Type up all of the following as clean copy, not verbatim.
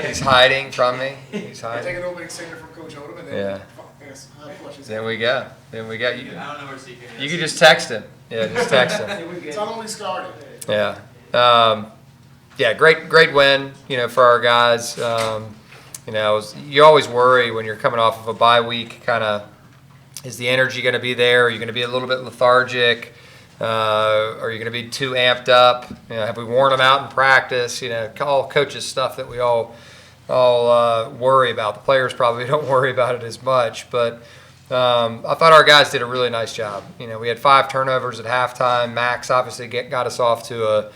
He's hiding from me. He's hiding. Take an opening statement from Coach Odom, and then questions. Then we go. You. I don't know where CK is. You can just text him. Yeah, just text him. It's not only started. Yeah. Great win, for our guys. You always worry when you're coming off of a bye week, kind of, is the energy going to be there? Are you going to be a little bit lethargic? Are you going to be too amped up? Have we worn them out in practice? All coaches stuff that we all worry about. The players probably don't worry about it as much, but I thought our guys did a really nice job. We had 5 turnovers at halftime. Max obviously got us off to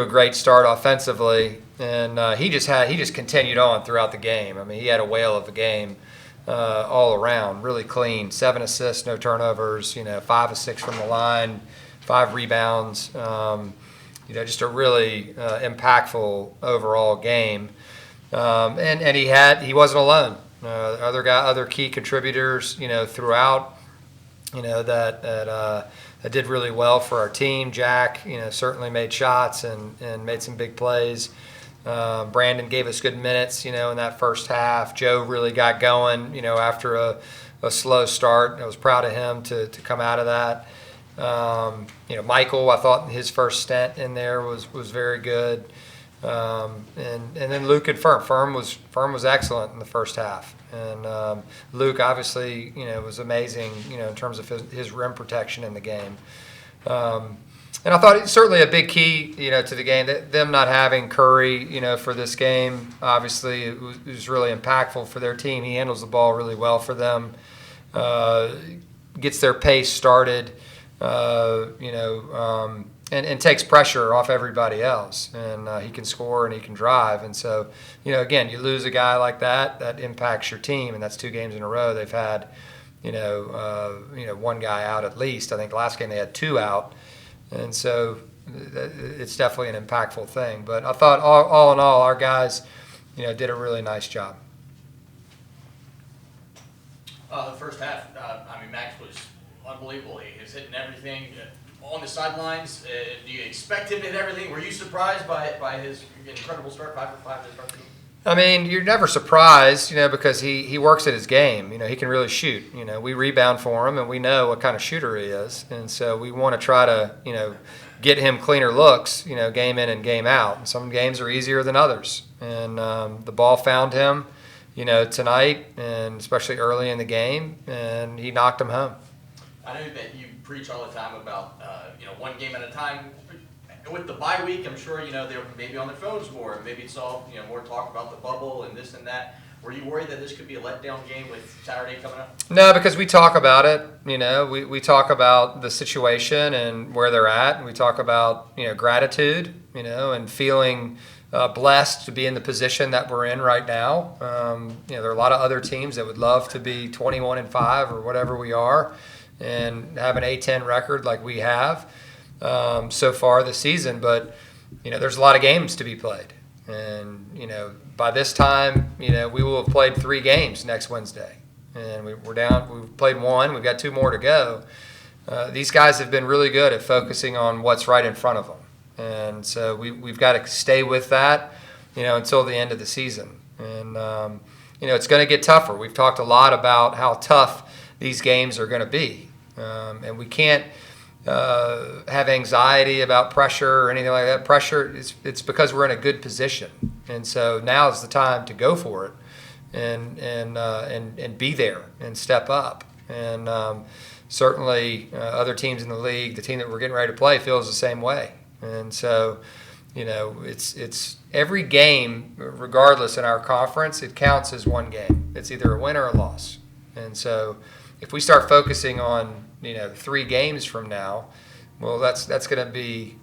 a great start offensively, and he just continued on throughout the game. I mean, he had a whale of a game all around, really clean. 7 assists, no turnovers. 5 of 6 from the line, 5 rebounds. Just a really impactful overall game. And he wasn't alone. Other key contributors, throughout, that did really well for our team. Jack, certainly made shots and made some big plays. Brandon gave us good minutes, in that first half. Joe really got going, after a slow start. I was proud of him to come out of that. Michael, I thought his first stint in there was very good. And then Luke and Firm was excellent in the first half, and Luke obviously was amazing in terms of his rim protection in the game. And I thought it's certainly a big key to the game, that them not having Curry for this game. Obviously it was really impactful for their team. He handles the ball really well for them, gets their pace started, and takes pressure off everybody else. And he can score and he can drive. And so, again, you lose a guy like that impacts your team. And that's 2 games in a row they've had, one guy out at least. I think last game they had 2 out. And so it's definitely an impactful thing. But I thought all in all, our guys, did a really nice job. The first half, Max was unbelievable. He was hitting everything on the sidelines. Do you expect him to hit everything? Were you surprised by his incredible start, 5 for 5 to start the game? I mean, you're never surprised, because he works at his game. He can really shoot. We rebound for him, and we know what kind of shooter he is. And so we want to try to, get him cleaner looks, game in and game out. And some games are easier than others. And the ball found him, tonight, and especially early in the game, and he knocked him home. I know that you preach all the time about, one game at a time. With the bye week, I'm sure, they're maybe on their phones more. Maybe it's all, more talk about the bubble and this and that. Were you worried that this could be a letdown game with Saturday coming up? No, because we talk about it. We talk about the situation and where they're at. And we talk about, gratitude, and feeling blessed to be in the position that we're in right now. There are a lot of other teams that would love to be 21-5 or whatever we are, and have an A10 record like we have so far this season. But there's a lot of games to be played, and by this time we will have played 3 games next Wednesday, and we're down. We've played 1. We've got 2 more to go. These guys have been really good at focusing on what's right in front of them, and so we've got to stay with that until the end of the season. And it's going to get tougher. We've talked a lot about how tough these games are going to be. And we can't have anxiety about pressure or anything like that. Pressure, it's because we're in a good position. And so now is the time to go for it and be there and step up. And certainly other teams in the league, the team that we're getting ready to play, feels the same way. And so, it's every game, regardless in our conference, it counts as 1 game. It's either a win or a loss. And so if we start focusing on 3 games from now, well, that's going to be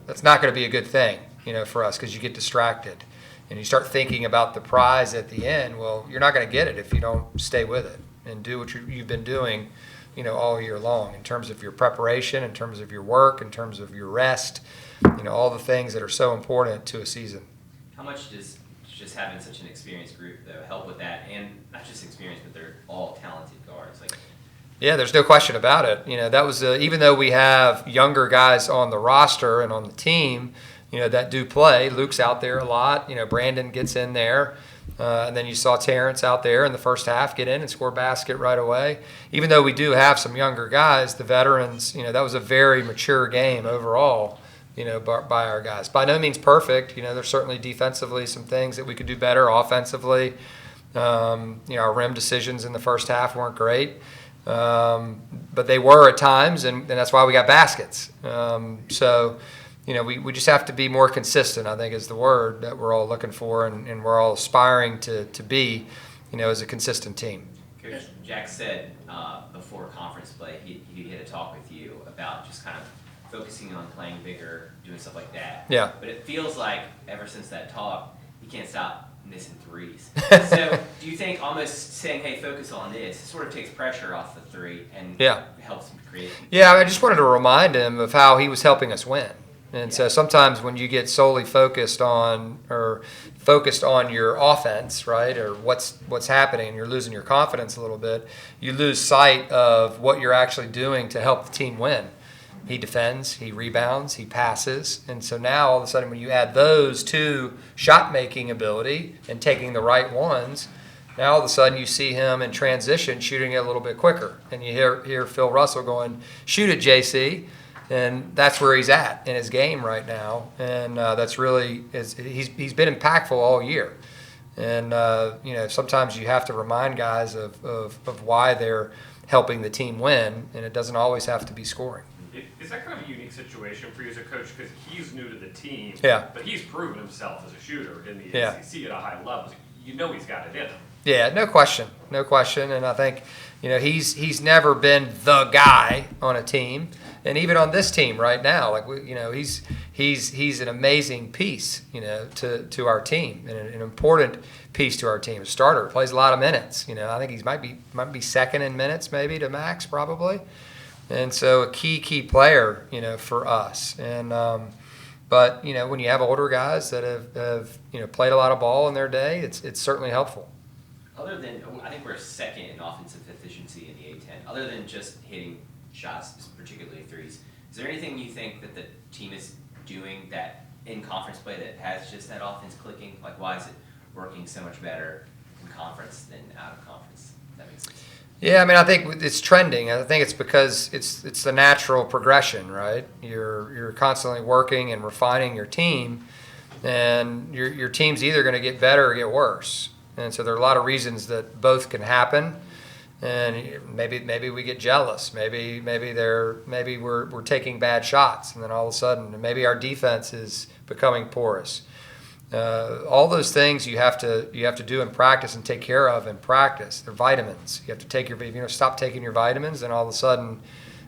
that's not going to be a good thing, for us, because you get distracted and you start thinking about the prize at the end. Well, you're not going to get it if you don't stay with it and do what you've been doing, all year long, in terms of your preparation, in terms of your work, in terms of your rest, all the things that are so important to a season. How much does just having such an experienced group though help with that? And not just experience, but they're all talented guards. Yeah, there's no question about it. That was even though we have younger guys on the roster and on the team, that do play. Luke's out there a lot. Brandon gets in there. And then you saw Terrence out there in the first half get in and score a basket right away. Even though we do have some younger guys, the veterans, that was a very mature game overall, by our guys. By no means perfect. There's certainly defensively some things that we could do better. Offensively, our rim decisions in the first half weren't great. But they were at times, and that's why we got baskets. We just have to be more consistent, I think is the word that we're all looking for, and we're all aspiring to be, as a consistent team. Coach Jack said before conference play, he had a talk with you about just kind of focusing on playing bigger, doing stuff like that. Yeah. But it feels like ever since that talk, he can't stop missing threes. So do you think almost saying, hey, focus on this, sort of takes pressure off the three and helps him create? Yeah, I just wanted to remind him of how he was helping us win. And so sometimes when you get solely focused on your offense, right, or what's happening, and you're losing your confidence a little bit, you lose sight of what you're actually doing to help the team win. He defends, he rebounds, he passes, and so now all of a sudden when you add those to shot-making ability and taking the right ones, now all of a sudden you see him in transition shooting it a little bit quicker, and you hear Phil Russell going, "Shoot it, JC." And that's where he's at in his game right now, and that's really he's been impactful all year. And sometimes you have to remind guys of why they're helping the team win, and it doesn't always have to be scoring. Is that kind of a unique situation for you as a coach because he's new to the team, but he's proven himself as a shooter in the ACC at a high level. He's got it in him. Yeah, no question, and I think he's never been the guy on a team. And even on this team right now, he's an amazing piece, to our team, and an important piece to our team. A starter, plays a lot of minutes. I think he might be second in minutes, maybe to Max, probably. And so a key player, for us. And but when you have older guys that have played a lot of ball in their day, it's certainly helpful. Other than, I think we're second in offensive efficiency in the A10. Other than just hitting shots, particularly threes, is there anything you think that the team is doing that in conference play that has just that offense clicking? Like, why is it working so much better in conference than out of conference? If that makes sense. Yeah, I think it's trending. I think it's because it's the natural progression, right? You're constantly working and refining your team, and your team's either going to get better or get worse. And so there are a lot of reasons that both can happen. And maybe we get jealous. Maybe we're taking bad shots, and then all of a sudden, maybe our defense is becoming porous. All those things you have to do in practice and take care of in practice. They're vitamins. You have to take stop taking your vitamins, and all of a sudden,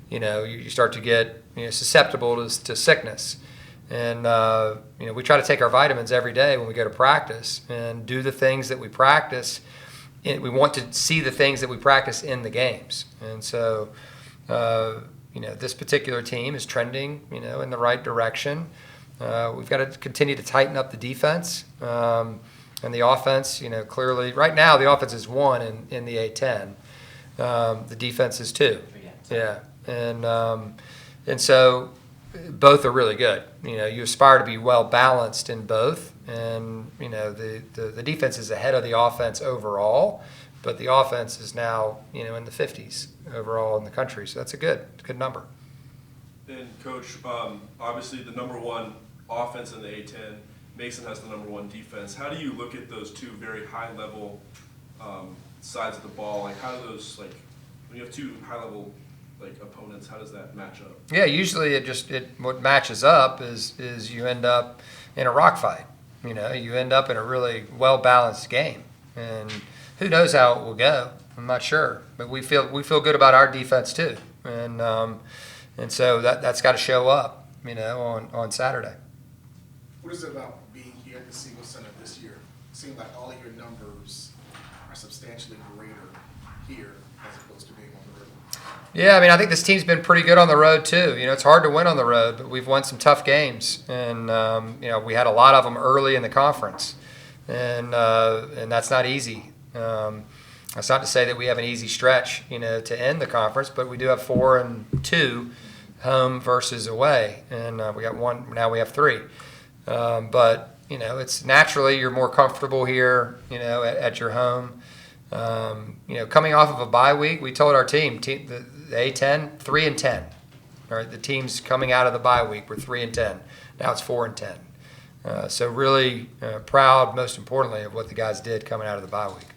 you start to get susceptible to sickness. And we try to take our vitamins every day when we go to practice and do the things that we practice. We want to see the things that we practice in the games. And so, this particular team is trending, in the right direction. We've got to continue to tighten up the defense. And the offense, clearly, right now the offense is 1 in the A10. The defense is 2. Yeah. And so both are really good. You aspire to be well balanced in both. And the defense is ahead of the offense overall, but the offense is now in the 50s overall in the country. So that's a good number. And Coach, obviously the number 1 offense in the A10, Mason has the number 1 defense. How do you look at those two very high level sides of the ball? Like, how do those, like, when you have two high level opponents, how does that match up? Yeah, usually what matches up is you end up in a rock fight. You end up in a really well-balanced game, and who knows how it will go? I'm not sure, but we feel good about our defense too, and so that's got to show up, on Saturday. What is it about being here at the Siegel Center this year? It seems like all of your numbers are substantially greater here as opposed to being on the road. Yeah, I think this team's been pretty good on the road too. It's hard to win on the road, but we've won some tough games, and we had a lot of them early in the conference, and that's not easy. That's not to say that we have an easy stretch, to end the conference, but we do have 4 and 2 home versus away, and we got 1. Now we have 3. But it's naturally you're more comfortable here, at your home. Coming off of a bye week, we told our team the A10 3-10. All right, the teams coming out of the bye week were 3-10. Now it's 4-10. So really proud, most importantly, of what the guys did coming out of the bye week.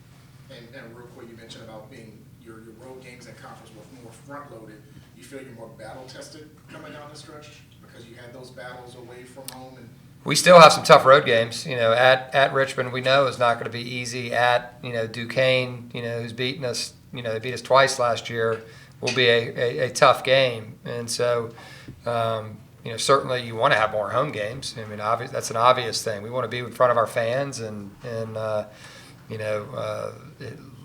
And real quick, you mentioned about being your road games at conference were more front loaded. You feel you're more battle tested coming down the stretch because you had those battles away from home and. We still have some tough road games. At Richmond, we know is not going to be easy. At Duquesne, who's beaten us, they beat us twice last year, will be a tough game. And so, certainly you want to have more home games. I mean, that's an obvious thing. We want to be in front of our fans and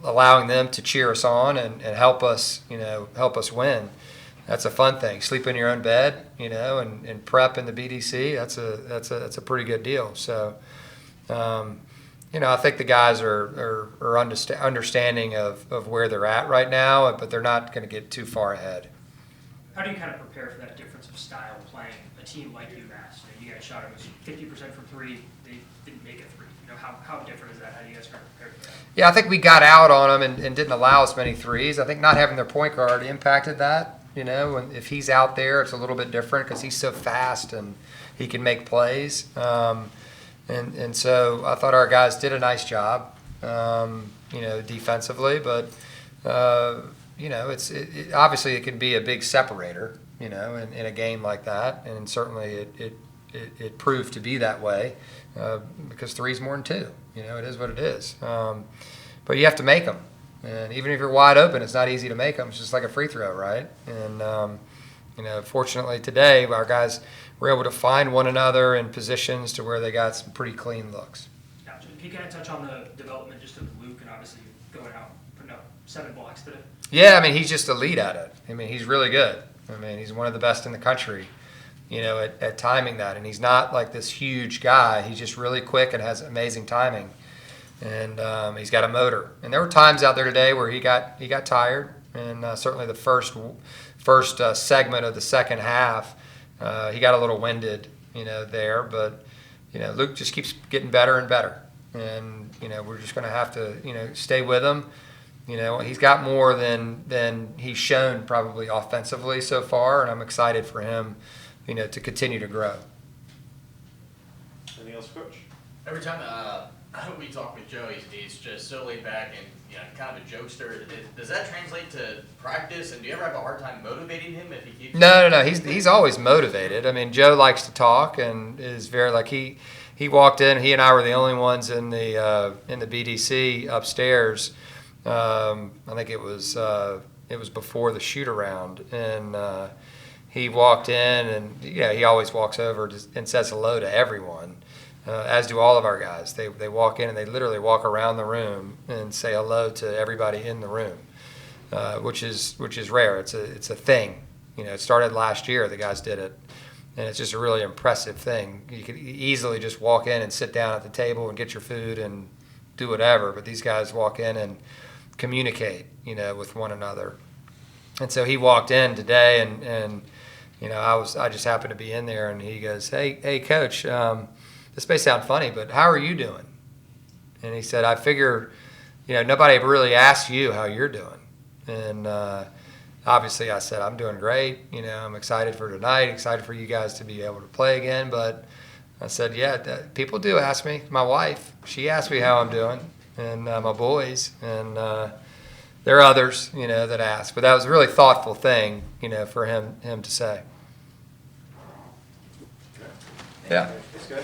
allowing them to cheer us on and help us win. That's a fun thing. Sleep in your own bed, and prep in the BDC. That's a pretty good deal. So, I think the guys are understanding of where they're at right now, but they're not going to get too far ahead. How do you kind of prepare for that difference of style playing a team like UMass? You guys shot almost 50% from three. They didn't make a three. How different is that? How do you guys kind of prepare for that? Yeah, I think we got out on them and didn't allow as many threes. I think not having their point guard impacted that. And if he's out there, it's a little bit different because he's so fast and he can make plays. And so I thought our guys did a nice job, defensively. But obviously it can be a big separator, in a game like that. And certainly it proved to be that way because three's more than two. It is what it is. But you have to make them. And even if you're wide open, it's not easy to make them. It's just like a free throw, right? And, fortunately today, our guys were able to find one another in positions to where they got some pretty clean looks. Gotcha. Can you kind of touch on the development just of Luke and obviously going out, putting up 7 blocks today? Yeah, I mean, he's just elite at it. I mean, he's really good. I mean, he's one of the best in the country, at timing that. And he's not like this huge guy. He's just really quick and has amazing timing. And he's got a motor. And there were times out there today where he got tired. And certainly the first segment of the second half, he got a little winded, there. But Luke just keeps getting better and better. And we're just going to have to stay with him. He's got more than he's shown probably offensively so far, and I'm excited for him, to continue to grow. Anything else, Coach? Every time we talk with Joe, he's just so laid back and kind of a jokester. Does that translate to practice? And do you ever have a hard time motivating him if he keeps? No. He's always motivated. I mean, Joe likes to talk and is very like he walked in. He and I were the only ones in the BDC upstairs. I think it was before the shoot around, and he walked in and he always walks over and says hello to everyone. As do all of our guys. They walk in and they literally walk around the room and say hello to everybody in the room, which is rare. It's a thing. It started last year. The guys did it, and it's just a really impressive thing. You could easily just walk in and sit down at the table and get your food and do whatever, but these guys walk in and communicate, with one another. And so he walked in today, and I just happened to be in there, and he goes, "Hey, Coach. This may sound funny, but how are you doing?" And he said, "I figure, nobody ever really asked you how you're doing." And obviously I said, "I'm doing great. I'm excited for tonight, excited for you guys to be able to play again." But I said, "Yeah, people do ask me. My wife, she asked me how I'm doing, and my boys, and there are others, that ask." But that was a really thoughtful thing, for him to say. Okay. Yeah. Thanks, guys.